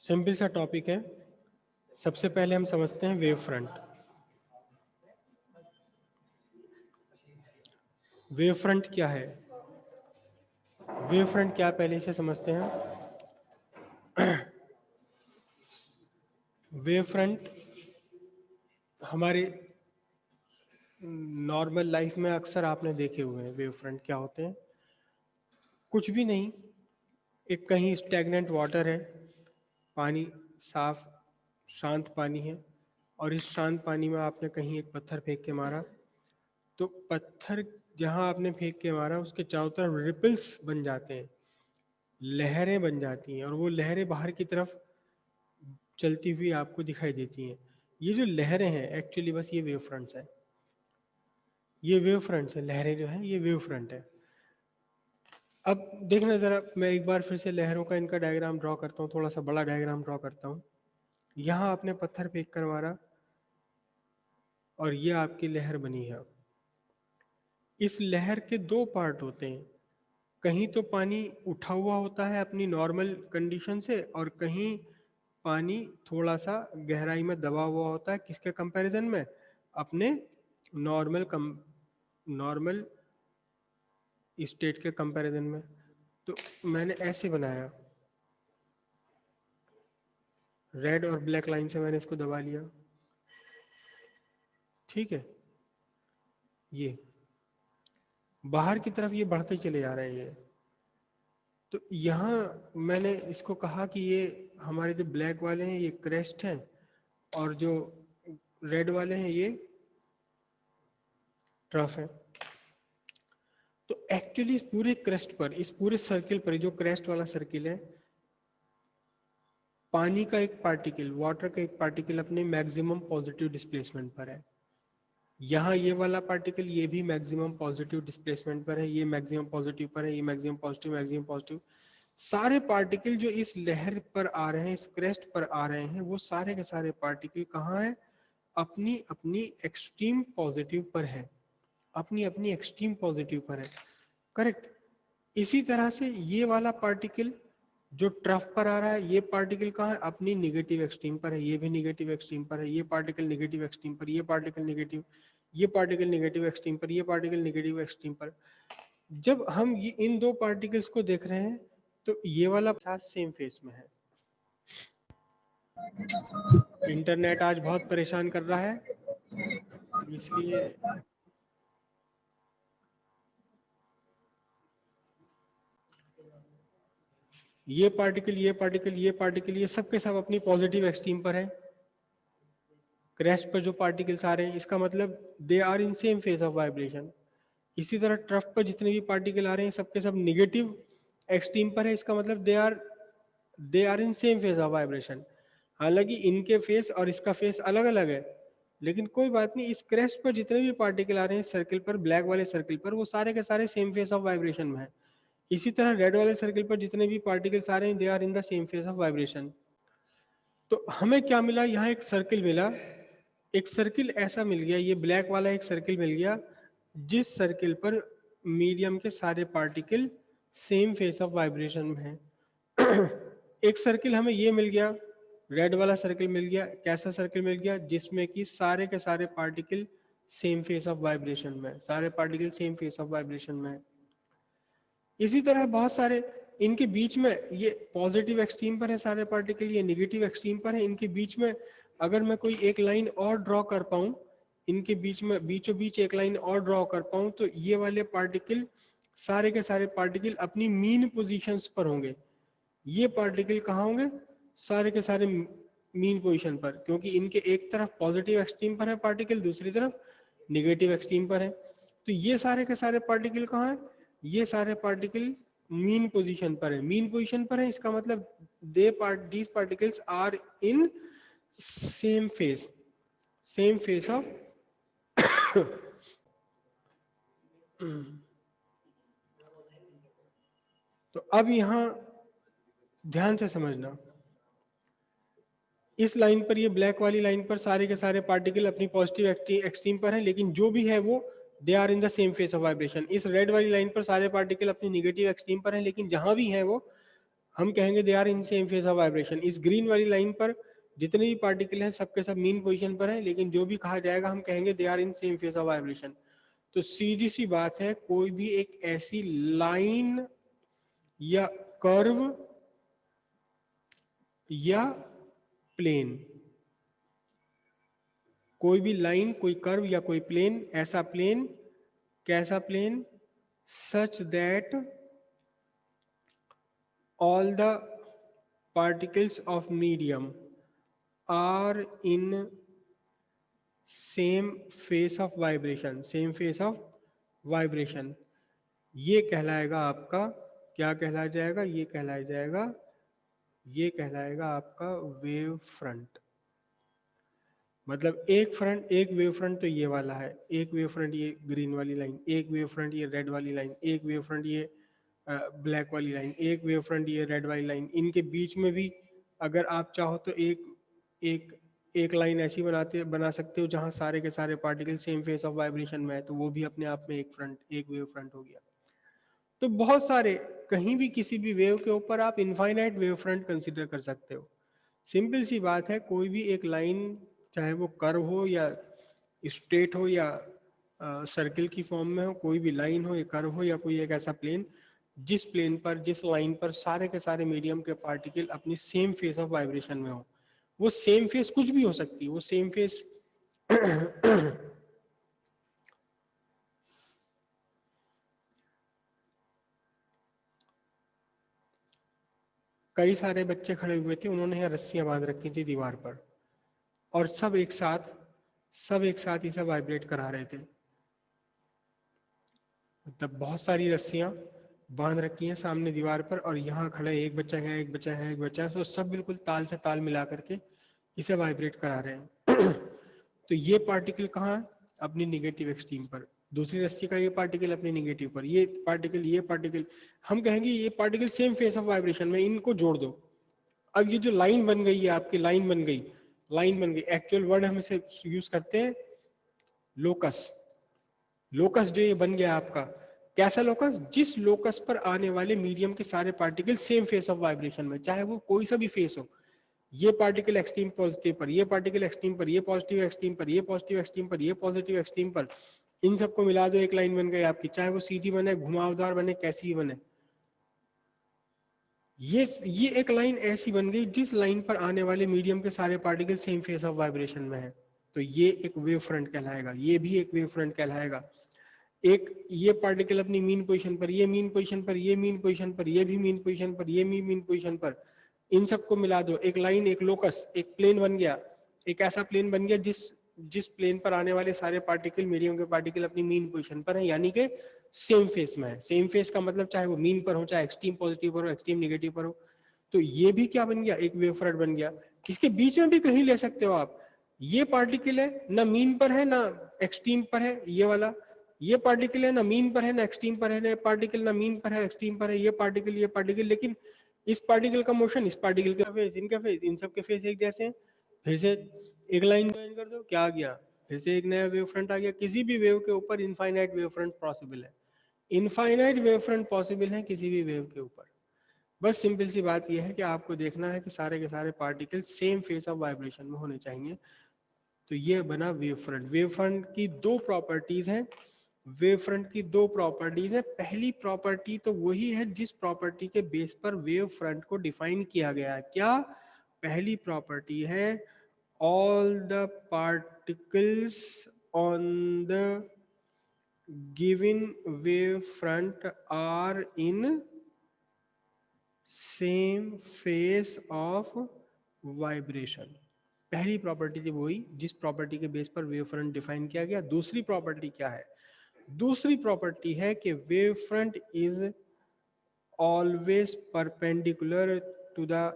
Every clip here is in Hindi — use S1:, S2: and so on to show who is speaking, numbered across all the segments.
S1: सिंपल सा टॉपिक है। सबसे पहले हम समझते हैं वेव फ्रंट। वेव फ्रंट क्या है? वेव फ्रंट क्या पहले इसे समझते हैं। वेव फ्रंट हमारे नॉर्मल लाइफ में अक्सर आपने देखे हुए हैं। वेव फ्रंट क्या होते हैं? कुछ भी नहीं, एक कहीं स्टैग्नेंट वाटर है, पानी साफ शांत पानी है, और इस शांत पानी में आपने कहीं एक पत्थर फेंक के मारा, तो पत्थर जहां आपने फेंक के मारा उसके चारों तरफ रिपल्स बन जाते हैं, लहरें बन जाती हैं, और वो लहरें बाहर की तरफ चलती हुई आपको दिखाई देती हैं। ये जो लहरें हैं एक्चुअली बस ये वेव फ्रंट्स है। ये वेव फ्रंट्स है, लहरें जो है ये वेव फ्रंट है। अब देखना जरा, मैं एक बार फिर से लहरों का इनका डायग्राम ड्रॉ करता हूँ, थोड़ा सा बड़ा डायग्राम ड्रॉ करता हूँ। यहाँ आपने पत्थर फेंक कर मारा और ये आपकी लहर बनी है। इस लहर के दो पार्ट होते हैं, कहीं तो पानी उठा हुआ होता है अपनी नॉर्मल कंडीशन से, और कहीं पानी थोड़ा सा गहराई में दबा हुआ होता है। किसके कंपैरिजन में? अपने नॉर्मल स्टेट के कंपैरिजन में। तो मैंने ऐसे बनाया, रेड और ब्लैक लाइन से मैंने इसको दबा लिया, ठीक है। ये बाहर की तरफ ये बढ़ते चले जा रहे हैं ये। तो यहाँ मैंने इसको कहा कि ये हमारे जो ब्लैक वाले हैं ये क्रेस्ट हैं, और जो रेड वाले हैं ये ट्रफ है। तो एक्चुअली इस पूरे क्रेस्ट पर, इस पूरे सर्किल पर, जो क्रेस्ट वाला सर्किल है, पानी का एक पार्टिकल, वाटर का एक पार्टिकल अपने मैक्सिमम पॉजिटिव डिस्प्लेसमेंट पर है। यहाँ ये वाला पार्टिकल ये भी मैक्सिमम पॉजिटिव डिस्प्लेसमेंट पर है, ये मैक्सिमम पॉजिटिव पर है, ये मैक्सिमम पॉजिटिव, मैक्सिमम पॉजिटिव। सारे पार्टिकल जो इस लहर पर आ रहे हैं, इस क्रेस्ट पर आ रहे हैं, वो सारे के सारे पार्टिकल कहाँ हैं? अपनी अपनी एक्सट्रीम पॉजिटिव पर है, अपनी अपनी एक्सट्रीम पॉजिटिव पर है। करेक्ट। इसी तरह से ये वाला पार्टिकल जो ट्रफ पर आ रहा है, ये पार्टिकल कहाँ है? अपनी निगेटिव एक्सट्रीम पर है, ये भी निगेटिव एक्सट्रीम पर है, ये पार्टिकल निगेटिव एक्सट्रीम पर, ये पार्टिकल निगेटिव, ये पार्टिकल निगेटिव एक्सट्रीम पर, ये पार्टिकल निगेटिव एक्सट्रीम पर। जब हम ये इन दो पार्टिकल्स को देख रहे हैं तो ये वाला साथ सेम फेस में है। इंटरनेट आज बहुत परेशान कर रहा है, इसलिए ये पार्टिकल, ये पार्टिकल, ये पार्टिकल, ये सब के सब अपनी पॉजिटिव एक्सट्रीम पर है। क्रेस्ट पर जो पार्टिकल्स आ रहे हैं, इसका मतलब they are in same phase of vibration. इसी तरह ट्रफ पर जितने भी पार्टिकल आ रहे हैं सबके सब निगेटिव एक्सट्रीम पर है, इसका मतलब they are in same phase of vibration. हालांकि इनके फेस और इसका फेस अलग अलग है, लेकिन कोई बात नहीं। इस क्रेस्ट पर जितने भी पार्टिकल आ रहे हैं सर्किल पर, ब्लैक वाले सर्किल पर, वो सारे के सारे सेम फेज ऑफ वाइब्रेशन में है। इसी तरह रेड वाले सर्किल पर जितने भी पार्टिकल्स आ रहे हैं, they are in the same phase of vibration. तो हमें क्या मिला? यहाँ एक सर्किल मिला, एक सर्किल ऐसा मिल गया, ये ब्लैक वाला एक सर्किल मिल गया, जिस सर्किल पर मीडियम के सारे particle same phase of vibration में है। एक सर्किल हमें ये मिल गया, रेड वाला सर्किल मिल गया। कैसा सर्किल मिल गया? जिसमें कि सारे के सारे particle same phase of vibration में, सारे particle same phase of vibration में है। इसी तरह बहुत सारे इनके बीच में, ये पॉजिटिव एक्सट्रीम पर है सारे पार्टिकल, ये निगेटिव एक्सट्रीम पर है। इनके बीच में अगर मैं कोई एक लाइन और ड्रॉ कर पाऊं, इनके बीच में बीचों बीच एक लाइन और ड्रॉ कर पाऊं, तो ये वाले पार्टिकल, सारे के सारे पार्टिकल अपनी मीन पोजीशंस पर होंगे। ये पार्टिकल कहाँ होंगे? सारे के सारे मीन पोजीशन पर, क्योंकि इनके एक तरफ पॉजिटिव एक्सट्रीम पर है पार्टिकल, दूसरी तरफ निगेटिव एक्सट्रीम पर है। तो ये सारे के सारे पार्टिकल कहाँ है? ये सारे पार्टिकल मीन पोजीशन पर है। मीन पोजीशन पर है, इसका मतलब these particles are in same phase of तो अब यहां ध्यान से समझना, इस लाइन पर, ये ब्लैक वाली लाइन पर सारे के सारे पार्टिकल अपनी पॉजिटिव एक्सट्रीम पर है, लेकिन जो भी है वो they are in the same phase of vibration. इस रेड वाली लाइन पर सारे पार्टिकल अपनी निगेटिव एक्सट्रीम पर है, लेकिन जहां भी है वो हम कहेंगे they are in same phase of vibration. इस ग्रीन वाली लाइन पर जितने भी पार्टिकल हैं सबके सब मीन पोजीशन पर हैं, लेकिन जो भी कहा जाएगा हम कहेंगे they are in same phase of vibration. तो सीधी सी बात है, कोई भी एक ऐसी लाइन या कर्व या प्लेन, कोई भी लाइन, कोई कर्व या कोई प्लेन, ऐसा प्लेन, कैसा plane, such that all the particles of medium are in same phase of vibration, same phase of vibration। ये कहलाएगा आपका, क्या कहलाया जाएगा, ये कहलाया जाएगा, ये कहलाएगा आपका वेव फ्रंट। मतलब एक फ्रंट, एक वेव फ्रंट तो ये वाला है, एक वेव फ्रंट ये ग्रीन वाली लाइन, एक वेव फ्रंट ये रेड वाली लाइन, एक वेव फ्रंट ये ब्लैक वाली लाइन, एक वेव फ्रंट ये रेड वाली लाइन। इनके बीच में भी अगर आप चाहो तो एक एक एक लाइन ऐसी बना सकते हो जहां सारे के सारे particle same phase of vibration में है, तो वो भी अपने आप में एक फ्रंट, एक वेव फ्रंट हो गया। तो बहुत सारे, कहीं भी किसी भी वेव के ऊपर आप इनफाइनाइट वेव फ्रंट कंसिडर कर सकते हो। सिंपल सी बात है, कोई भी एक लाइन, चाहे वो कर्व हो या स्ट्रेट हो या सर्किल की फॉर्म में हो, कोई भी लाइन हो या कर्व हो या कोई एक ऐसा प्लेन, जिस प्लेन पर, जिस लाइन पर सारे के सारे मीडियम के पार्टिकल अपनी सेम फेस ऑफ वाइब्रेशन में हो। वो सेम फेस कुछ भी हो सकती है, वो सेम फेस कई सारे बच्चे खड़े हुए थे, उन्होंने यहाँ रस्सियां बांध रखी थी दीवार पर, और सब एक साथ इसे वाइब्रेट करा रहे थे। मतलब बहुत सारी रस्सियां बांध रखी हैं सामने दीवार पर, और यहाँ खड़े एक बच्चा है, एक बच्चा है, एक बच्चा है, तो सब बिल्कुल ताल से ताल मिला करके इसे वाइब्रेट करा रहे हैं। तो ये पार्टिकल कहाँ, अपनी निगेटिव एक्सट्रीम पर, दूसरी रस्सी का ये पार्टिकल अपनी निगेटिव पर, ये पार्टिकल, हम कहेंगे ये particle same phase of vibration में, इनको जोड़ दो। अब ये जो लाइन बन गई है आपकी, लाइन बन गई, एक्चुअल वर्ड हम इसे यूज करते हैं लोकस। लोकस जो ये बन गया आपका, कैसा लोकस, जिस लोकस पर आने वाले मीडियम के सारे particle same phase of vibration में, चाहे वो कोई सा भी फेस हो, ये पार्टिकल एक्सट्रीम पॉजिटिव पर, ये पार्टिकल एक्सट्रीम पर, ये पॉजिटिव एक्सट्रीम पर, ये पॉजिटिव एक्सट्रीम पर, ये पॉजिटिव एक्सट्रीम पर, इन सबको मिला दो, एक लाइन बन गई आपकी, चाहे वो सीधी बने, घुमावदार बने, कैसी भी बने। ये एक लाइन ऐसी बन गई जिस लाइन पर आने वाले मीडियम के सारे particle same phase of vibration में है, तो ये एक वेव फ्रंट कहलाएगा, ये भी एक वेव फ्रंट कहलाएगा। एक ये पार्टिकल अपनी मीन पोजीशन पर, ये मीन पोजीशन पर, ये मीन पोजीशन पर, ये भी मीन पोजीशन पर, ये भी मीन पोजीशन पर, इन सबको मिला दो, एक लाइन, एक लोकस, एक प्लेन बन गया, एक ऐसा प्लेन बन गया जिस जिस प्लेन पर आने वाले सारे पार्टिकल, मीडियम के पार्टिकल अपनी मीन पोजीशन पर है, यानी कि सेम फेस में है। सेम फेस का मतलब चाहे वो मीन पर हो, चाहे एक्सट्रीम पॉजिटिव पर हो, एक्सट्रीम नेगेटिव पर हो। तो ये भी क्या बन गया, एक वेव फ्रंट बन गया। इसके बीच में भी कहीं ले सकते हो आप, ये पार्टिकल है ना मीन पर है ना एक्सट्रीम पर है, ये वाला, ये पार्टिकल है ना मीन पर है ना एक्सट्रीम पर है, ना पार्टिकल ना मीन पर है एक्सट्रीम पर है, ये पार्टिकल, लेकिन इस पार्टिकल का मोशन, इस पार्टिकल का फेस, इनका फेस, इन सब के फेस एक जैसे हैं। फिर से एक लाइन ज्वाइन कर दो, क्या आ गया, फिर से एक नया वेव फ्रंट आ गया। किसी भी वेव के ऊपर इनफाइनाइट वेव फ्रंट पॉसिबल है, इनफाइनाइट वेव फ्रंट पॉसिबल है किसी भी वेव के ऊपर। बस सिंपल सी बात यह है कि आपको देखना है कि सारे के सारे particle same phase of vibration में होने चाहिए। तो ये बना वेव फ्रंट। वेव फ्रंट की दो प्रॉपर्टीज हैं, वेव फ्रंट की दो प्रॉपर्टीज है। पहली प्रॉपर्टी तो वही है जिस प्रॉपर्टी के बेस पर वेव फ्रंट को डिफाइन किया गया है। क्या पहली प्रॉपर्टी है, all the particles on the given wave front are in same phase of vibration. पहली प्रॉपर्टी थी वही जिस प्रॉपर्टी के बेस पर वेव फ्रंट डिफाइन किया गया। दूसरी प्रॉपर्टी क्या है, दूसरी प्रॉपर्टी है कि wave front is always perpendicular to the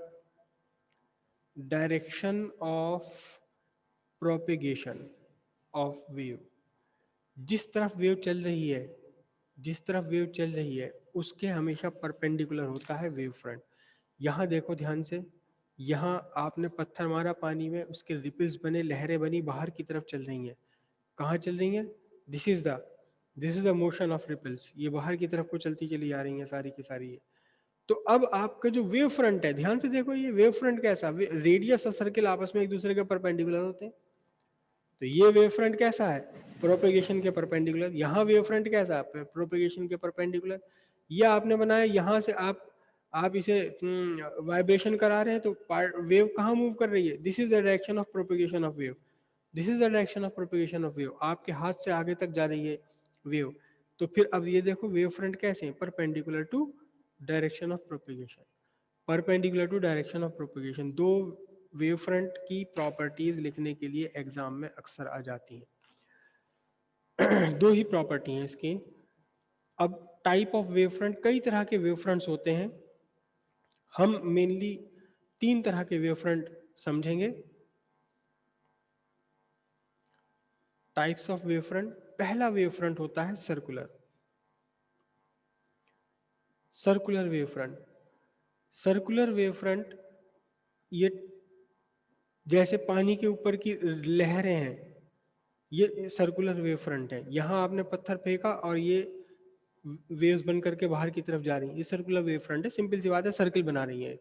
S1: direction of propagation of wave. जिस तरफ वेव चल रही है, जिस तरफ वेव चल रही है उसके हमेशा परपेंडिकुलर होता है वेव फ्रंट। यहाँ देखो ध्यान से, यहाँ आपने पत्थर मारा पानी में, उसके रिपल्स बने, लहरें बनी, बाहर की तरफ चल रही हैं। कहाँ चल रही हैं, this is the motion of ripples, ये बाहर की तरफ को चलती चली आ रही हैं सारी की सारी। तो अब आपका जो वेव फ्रंट है, ध्यान से देखो ये वेव फ्रंट कैसा, रेडियस और सर्किल आपस में एक दूसरे के परपेंडिकुलर होते हैं। तो ये वेव फ्रंट कैसा है, प्रोपेगेशन के परपेंडिकुलर। यहाँ वेव फ्रंट कैसा है, प्रोपेगेशन के परपेंडिकुलर। ये आपने बनाया, यहाँ से आप इसे वाइब्रेशन करा रहे हैं, तो वेव कहाँ मूव कर रही है, this is the direction of propagation of wave, this is the direction of propagation of wave, आपके हाथ से आगे तक जा रही है वेव। तो फिर अब ये देखो वेव फ्रंट कैसे हैं, perpendicular to direction of propagation, perpendicular to direction of propagation. दो वेव फ्रंट की प्रॉपर्टीज लिखने के लिए एग्जाम में अक्सर आ जाती हैं। दो ही प्रॉपर्टी हैं इसकी। अब टाइप ऑफ वेव फ्रंट, कई तरह के वेव फ्रंट्स होते हैं, हम मेनली 3 तरह के वेव फ्रंट समझेंगे। टाइप्स ऑफ वेव फ्रंट, पहला वेव फ्रंट होता है circular, circular wave front. Circular wave front ये जैसे पानी के ऊपर की लहरें हैं, ये सर्कुलर वेव फ्रंट है। यहाँ आपने पत्थर फेंका और ये वेव्स बन करके बाहर की तरफ जा रही है, ये सर्कुलर वेव फ्रंट है। सिंपल सी बात है, सर्किल बना रही है।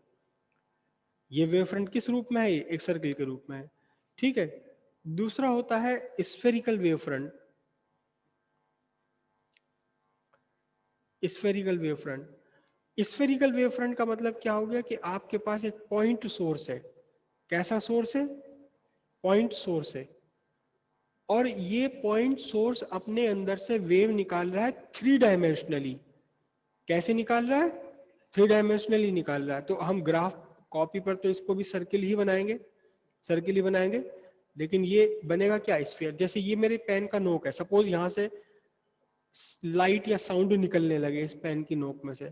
S1: ये वेव फ्रंट किस रूप में है, एक सर्किल के रूप में है, ठीक है। दूसरा होता है spherical wave front, spherical wave front. Spherical wave front का मतलब क्या हो गया कि आपके पास एक पॉइंट सोर्स है। कैसा सोर्स है, पॉइंट सोर्स है, और ये पॉइंट सोर्स अपने अंदर से वेव निकाल रहा है 3 डायमेंशनली। कैसे निकाल रहा है, 3 डायमेंशनली निकाल रहा है। तो हम ग्राफ कॉपी पर तो इसको भी सर्किल ही बनाएंगे, सर्किल ही बनाएंगे, लेकिन ये बनेगा क्या, स्फीयर। जैसे ये मेरे पेन का नोक है, सपोज यहां से लाइट या साउंड निकलने लगे इस पेन की नोक में से,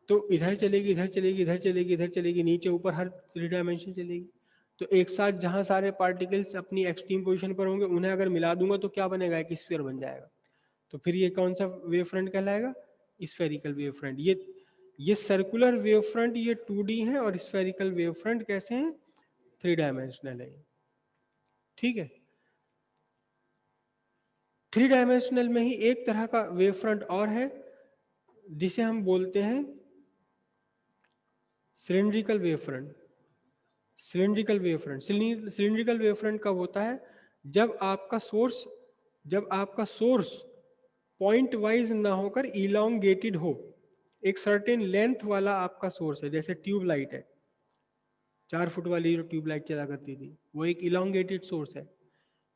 S1: तो इधर चलेगी, इधर चलेगी, इधर चलेगी, इधर चलेगी, नीचे ऊपर हर 3 डायमेंशन चलेगी। तो एक साथ जहां सारे पार्टिकल्स अपनी एक्सट्रीम पोजीशन पर होंगे, उन्हें अगर मिला दूंगा तो क्या बनेगा, एक स्फीयर बन जाएगा। तो फिर ये कौन सा वेव फ्रंट कहलाएगा, स्फेरिकल वेव फ्रंट। ये सर्कुलर वेव फ्रंट ये 2D है, और स्फेरिकल वेव फ्रंट कैसे हैं, 3 डायमेंशनल है, ठीक है। 3 डायमेंशनल में ही एक तरह का वेव फ्रंट और है, जिसे हम बोलते हैं cylindrical wave front. Cylindrical wave front, cylindrical wave front कब होता है, जब आपका सोर्स पॉइंट वाइज ना होकर इलोंगेटेड हो। एक सर्टेन लेंथ वाला आपका सोर्स है, जैसे ट्यूब लाइट है, 4 फुट वाली जो ट्यूब लाइट चला करती थी, वो एक इलोंगेटेड सोर्स है।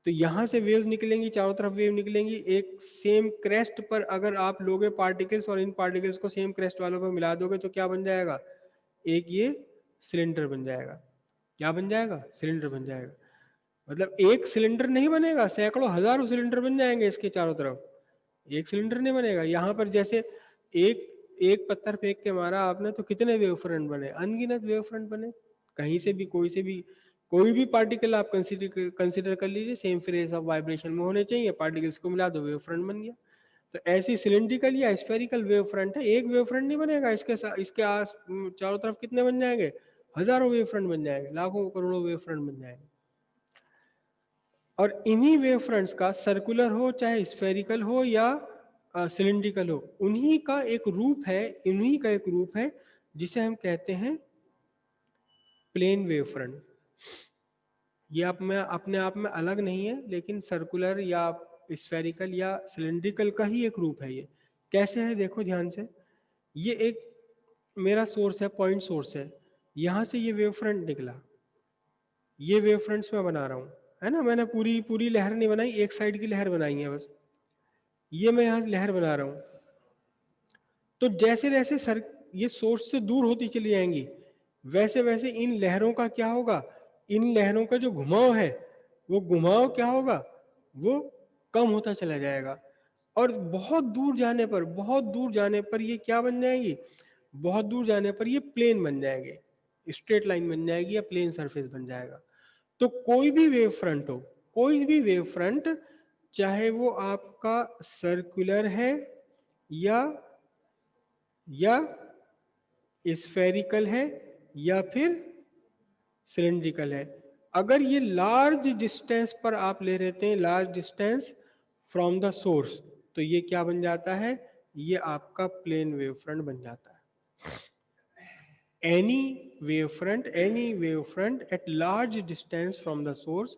S1: तो यहां से वेव्स निकलेंगी, चारों तरफ वेव निकलेंगी, एक सेम क्रेस्ट पर अगर आप लोगे पार्टिकल्स और इन पार्टिकल्स को सेम क्रेस्ट वालों पर मिला दोगे तो क्या बन जाएगा, एक ये सिलेंडर बन जाएगा। क्या बन जाएगा, सिलेंडर बन जाएगा। मतलब एक सिलेंडर नहीं बनेगा, सैकड़ों हजारों सिलेंडर बन जाएंगे इसके चारों तरफ, एक सिलेंडर नहीं बनेगा। यहाँ पर जैसे एक एक पत्थर फेंक के मारा आपने तो कितने वेव फ्रंट बने, अनगिनत वेव फ्रंट बने। कहीं से भी कोई भी पार्टिकल आप कंसिडर कर लीजिए, सेम फेज ऑफ वाइब्रेशन में होने चाहिए, पार्टिकल्स को मिला दो वेव फ्रंट बन गया। तो ऐसी सिलिंड्रिकल या स्फेरिकल वेव फ्रंट है, एक वेव फ्रंट नहीं बनेगा, इसके चारों तरफ कितने बन जाएंगे, हजारों वेव फ्रंट बन जाएंगे, लाखों करोड़ों वेव फ्रंट बन जाएंगे। और इन्हीं वेव फ्रंट्स का सर्कुलर हो चाहे स्फेरिकल हो या सिलिंड्रिकल हो, उन्हीं का एक रूप है, इन्हीं का एक रूप है जिसे हम कहते हैं प्लेन वेव फ्रंट। ये अपने आप में अलग नहीं है, लेकिन सर्कुलर या स्फेरिकल या सिलिंड्रिकल का ही एक रूप है। ये कैसे है, देखो ध्यान से। ये एक मेरा सोर्स है, पॉइंट सोर्स है, यहां से ये वेव फ्रंट निकला, ये वेव फ्रंट्स मैं बना रहा हूं, है ना। मैंने पूरी पूरी लहर नहीं बनाई, एक साइड की लहर बनाई है बस, ये मैं यहां लहर बना रहा हूं। तो जैसे जैसे ये सोर्स से दूर होती चली जाएंगी, वैसे वैसे इन लहरों का क्या होगा, इन लहरों का जो घुमाव है, वो घुमाव क्या होगा, वो कम होता चला जाएगा। और बहुत दूर जाने पर ये क्या बन जाएंगी, बहुत दूर जाने पर ये प्लेन बन जाएंगे, स्ट्रेट लाइन बन जाएगी या प्लेन सरफेस बन जाएगा। तो कोई भी वेव फ्रंट हो, कोई भी वेव फ्रंट, चाहे वो आपका सर्कुलर है या स्फेरिकल है या फिर सिलिंड्रिकल है, अगर ये लार्ज डिस्टेंस पर आप ले रहते हैं, large distance from the source, तो ये क्या बन जाता है, ये आपका प्लेन वेव फ्रंट बन जाता है। any wavefront at large distance from the source,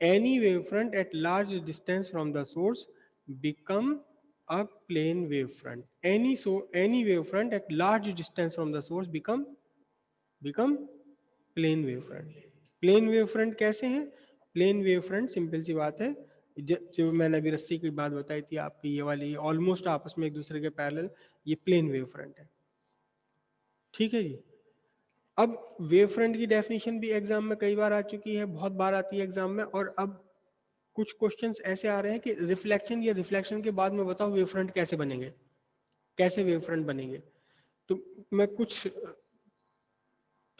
S1: any wavefront at large distance from the source become a plane wavefront. Any wavefront at large distance from the source become plane wave front. Plane wave front कैसे हैं? प्लेन वेव फ्रंट सिंपल सी बात है, जो मैंने अभी रस्सी की बात बताई थी आपकी, ये वाली ऑलमोस्ट आपस में एक दूसरे के पैरेलल, ये प्लेन वेव फ्रंट है. ठीक है जी. अब वेव फ्रंट की डेफिनेशन भी एग्जाम में कई बार आ चुकी है, बहुत बार आती है एग्जाम में, और अब कुछ क्वेश्चंस ऐसे आ रहे हैं कि रिफ्लेक्शन या रिफ्लेक्शन के बाद में बताओ वेव फ्रंट कैसे बनेंगे, कैसे वेव फ्रंट बनेंगे. तो मैं कुछ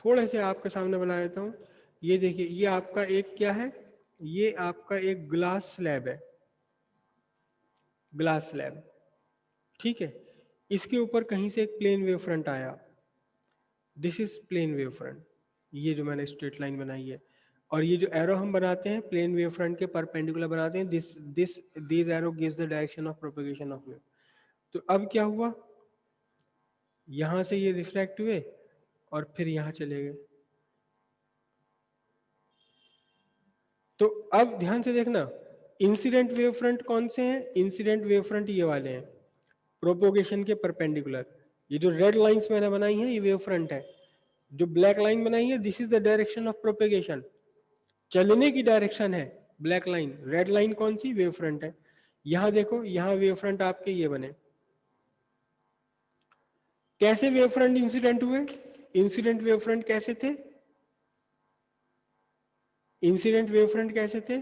S1: थोड़े से आपके सामने बना देता हूँ. ये देखिए, ये आपका एक क्या है, ये आपका एक ग्लास स्लैब है, ग्लास स्लैब. ठीक है. इसके ऊपर कहीं से एक प्लेन वेव फ्रंट आया, this is plane wave front. ये जो मैंने स्ट्रेट लाइन बनाई है, और ये जो एरो हम बनाते हैं प्लेन वेव फ्रंट के परपेंडिकुलर बनाते हैं, this arrow gives the direction of propagation of wave. तो अब क्या हुआ, यहां से ये रिफ्लेक्ट हुए और फिर यहां चले गए. तो अब ध्यान से देखना, इंसिडेंट वेव फ्रंट कौन से हैं? इंसिडेंट वेव फ्रंट ये वाले हैं, प्रोपोगेशन के परपेंडिकुलर. ये जो रेड लाइंस मैंने बनाई है ये वेव फ्रंट है. जो ब्लैक लाइन बनाई है this is the direction of propagation, चलने की डायरेक्शन है ब्लैक लाइन. रेड लाइन कौन सी? वेव फ्रंट है. यहां देखो, यहां वेव फ्रंट आपके ये बने. कैसे वेव फ्रंट इंसिडेंट हुए? इंसिडेंट वेव फ्रंट कैसे थे? इंसिडेंट वेव फ्रंट कैसे थे?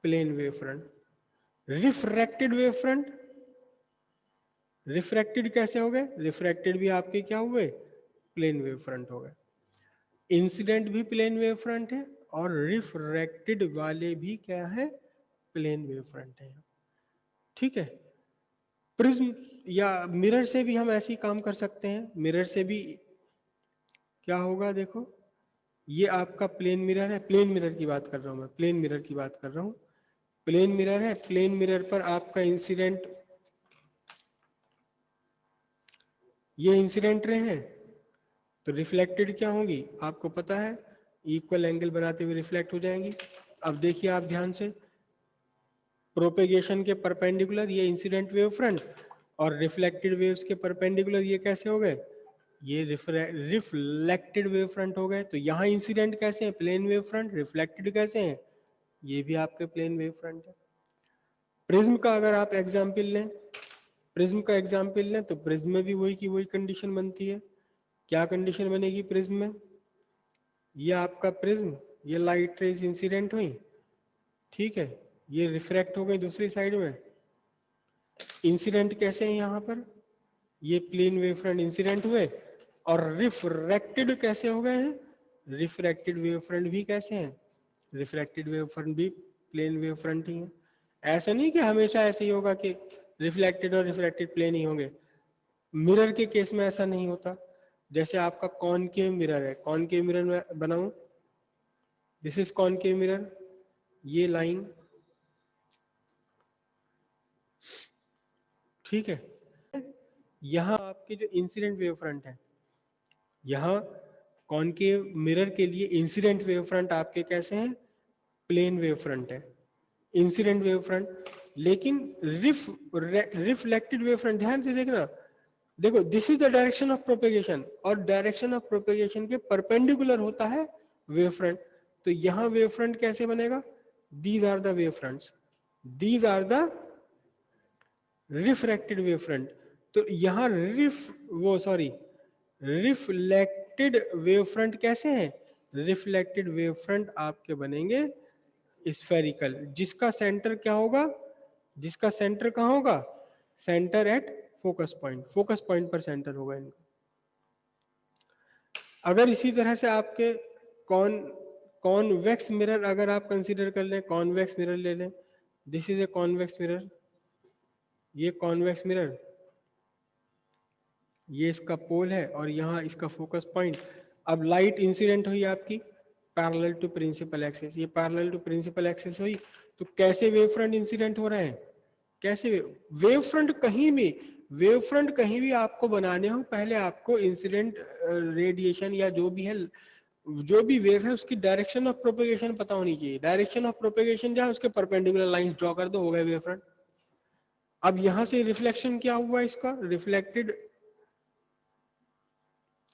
S1: Plane wave front. Refracted wave front, refracted कैसे हो गए? रिफ्रैक्टेड भी आपके क्या हुए? प्लेन वेव फ्रंट हो गए. इंसिडेंट भी प्लेन वेव फ्रंट है और रिफ्रैक्टेड वाले भी क्या है? प्लेन वेव फ्रंट है. ठीक है. प्रिज्म या मिरर से भी हम ऐसे ही काम कर सकते हैं. मिरर से भी क्या होगा, देखो ये आपका प्लेन मिरर है, प्लेन मिरर की बात कर रहा हूं मैं, प्लेन मिरर की बात कर रहा हूं. प्लेन मिरर है, प्लेन मिरर पर आपका इंसिडेंट, ये इंसिडेंट रे हैं, तो रिफ्लेक्टेड क्या होंगी आपको पता है, इक्वल एंगल बनाते हुए रिफ्लेक्ट हो जाएंगी. अब देखिए आप ध्यान से, प्रोपेगेशन के परपेंडिकुलर ये इंसिडेंट वेव फ्रंट, और रिफ्लेक्टेड वेव्स के परपेंडिकुलर ये कैसे हो गए? ये रिफ्लेक्टेड वेव फ्रंट हो गए. तो यहाँ इंसिडेंट कैसे हैं? Plane wave front. रिफ्लेक्टेड कैसे हैं? ये भी आपके प्लेन वेव फ्रंट है. प्रिज्म का अगर आप एग्जाम्पल लें, प्रिज्म का एग्जाम्पल लें, तो प्रिज्म में भी वही की वही कंडीशन बनती है. क्या कंडीशन बनेगी प्रिज्म में? ये आपका प्रिज्म, ये लाइट रेज इंसिडेंट हुई, ठीक है, ये रिफ्रैक्ट हो गई दूसरी साइड में. इंसिडेंट कैसे हैं यहाँ पर? ये प्लेन वेव फ्रंट इंसिडेंट हुए, और रिफ्रैक्टेड कैसे हो गए हैं? रिफ्रैक्टेड वेव फ्रंट भी कैसे हैं? रिफ्रैक्टेड वेव फ्रंट भी प्लेन वेव फ्रंट ही है. ऐसा नहीं कि हमेशा ऐसे ही होगा कि रिफ्लेक्टेड और रिफ्रैक्टेड प्लेन ही होंगे. मिरर के केस में ऐसा नहीं होता. जैसे आपका कॉनकेव मिरर है, कॉनकेव मिरर में बनाऊं, दिस इज कॉनकेव मिरर, ये लाइन, ठीक है. यहां आपके जो इंसिडेंट वेव फ्रंट है, यहां कॉनकेव मिरर के लिए इंसिडेंट वेव फ्रंट आपके कैसे हैं? प्लेन वेव फ्रंट है, इंसिडेंट वेव फ्रंट. लेकिन रिफ्लेक्टेड वेव फ्रंट, ध्यान से देखना, देखो this is the direction of propagation, और डायरेक्शन ऑफ प्रोपेगेशन के परपेंडिकुलर होता है वेव फ्रंट. तो यहां वेव फ्रंट कैसे बनेगा? These are the wave fronts, these are the refracted wave front. तो यहां रिफ्लेक्टेड वेव फ्रंट कैसे हैं? रिफ्लेक्टेड वेव फ्रंट आपके बनेंगे स्फेरिकल, जिसका सेंटर क्या होगा? जिसका सेंटर कहां होगा? Centre at focus point, focus point पर सेंटर होगा इनका. अगर इसी तरह से आपके कॉन्वेक्स मिरर अगर आप कंसीडर कर लें, कॉन्वेक्स मिरर ले लें, this is a convex mirror, ये कॉन्वेक्स मिरर, ये इसका पोल है और यहाँ इसका फोकस पॉइंट. अब लाइट इंसिडेंट हुई आपकी पैरेलल टू प्रिंसिपल एक्सिस, ये पैरेलल टू प्रिंसिपल एक्सिस हुई, तो कैसे वेव फ्रंट इंसिडेंट हो रहे हैं? कैसे वेव फ्रंट कहीं भी वेव फ्रंट कहीं भी आपको बनाने हो, पहले आपको इंसिडेंट रेडिएशन या जो भी है, जो भी वेव है उसकी डायरेक्शन ऑफ प्रोपेगेशन पता होनी चाहिए। डायरेक्शन ऑफ प्रोपेगेशन जहां उसके परपेंडिकुलर लाइंस ड्रॉ कर दो, हो गए वेव फ्रंट। अब यहां से रिफ्लेक्शन क्या हुआ, इसका reflected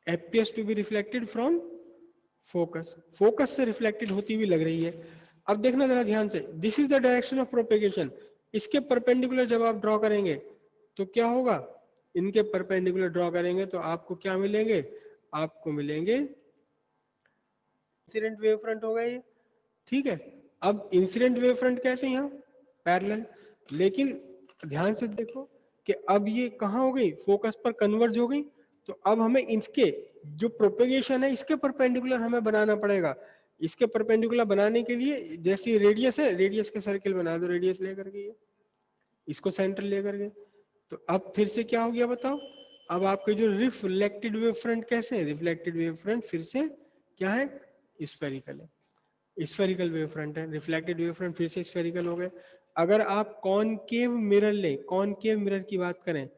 S1: appears to be reflected from focus, focus से रिफ्लेक्टेड होती हुई लग रही है। अब देखना जरा ध्यान से, this is the direction of propagation. इसके परपेंडिकुलर जब आप ड्रॉ करेंगे तो क्या होगा, इनके परपेंडिकुलर ड्रॉ करेंगे तो आपको क्या मिलेंगे, आपको मिलेंगे इंसिडेंट वेव फ्रंट होगा ये, ठीक है। अब इंसिडेंट वेव फ्रंट कैसे, यहाँ पैरेलल, लेकिन ध्यान से देखो कि अब ये कहाँ हो गई, फोकस पर कन्वर्ज हो गई। तो अब हमें इसके जो प्रोपेगेशन है इसके परपेंडिकुलर हमें बनाना पड़ेगा। इसके परपेंडिकुलर बनाने के लिए जैसे रेडियस है, रेडियस के सर्किल बना दो, रेडियस लेकर के इसको सेंटर लेकर के। तो अब फिर से क्या हो गया बताओ, अब आपके जो रिफ्लेक्टेड वेव फ्रंट कैसे है, रिफ्लेक्टेड वेव फ्रंट फिर से क्या है, स्फेरिकल है, स्फेरिकल वेव फ्रंट है। रिफ्लेक्टेड वेव फ्रंट फिर से स्फेरिकल हो गए। अगर आप कॉनकेव मिरर लें, कॉनकेव मिरर की बात करें,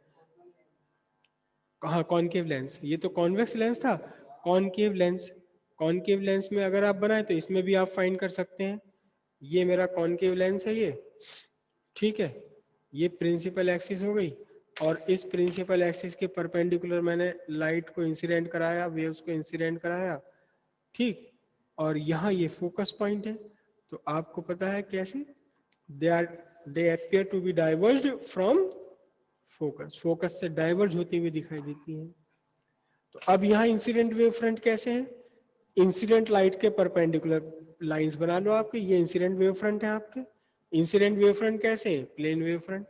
S1: कहाँ कॉनकेव लेंस, ये तो कॉन्वेक्स लेंस था, कॉनकेव लेंस, कॉनकेव लेंस में अगर आप बनाए तो इसमें भी आप फाइंड कर सकते हैं। ये मेरा कॉनकेव लेंस है ये, ठीक है, ये प्रिंसिपल एक्सिस हो गई, और इस प्रिंसिपल एक्सिस के परपेंडिकुलर मैंने लाइट को इंसिडेंट कराया, वेव्स को इंसिडेंट कराया, ठीक। और यहाँ ये फोकस पॉइंट है। तो आपको पता है कैसे, they appear to be diverged from focus, focus से डाइवर्ज होती हुई दिखाई देती है। तो अब यहाँ इंसिडेंट वेव फ्रंट कैसे है, इंसिडेंट लाइट के परपेंडिकुलर लाइंस बना लो आपके, ये इंसिडेंट वेव फ्रंट है आपके। इंसिडेंट वेव फ्रंट कैसे है, प्लेन वेव फ्रंट।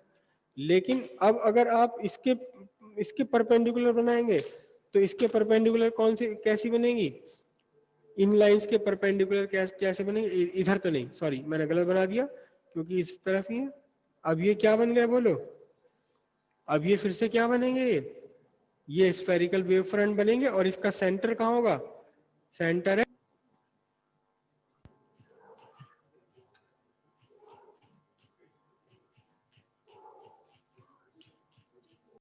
S1: लेकिन अब अगर आप इसके परपेंडिकुलर बनाएंगे तो इसके परपेंडिकुलर कौन सी कैसी बनेगी, इन लाइंस के परपेंडिकुलर कैसे बनेंगे, इधर तो नहीं, सॉरी मैंने गलत बना दिया क्योंकि इस तरफ ही है। अब ये क्या बन गए बोलो, अब ये फिर से क्या बनेंगे, ये स्फेरिकल वेव फ्रंट बनेंगे, और इसका सेंटर कहाँ होगा, सेंटर है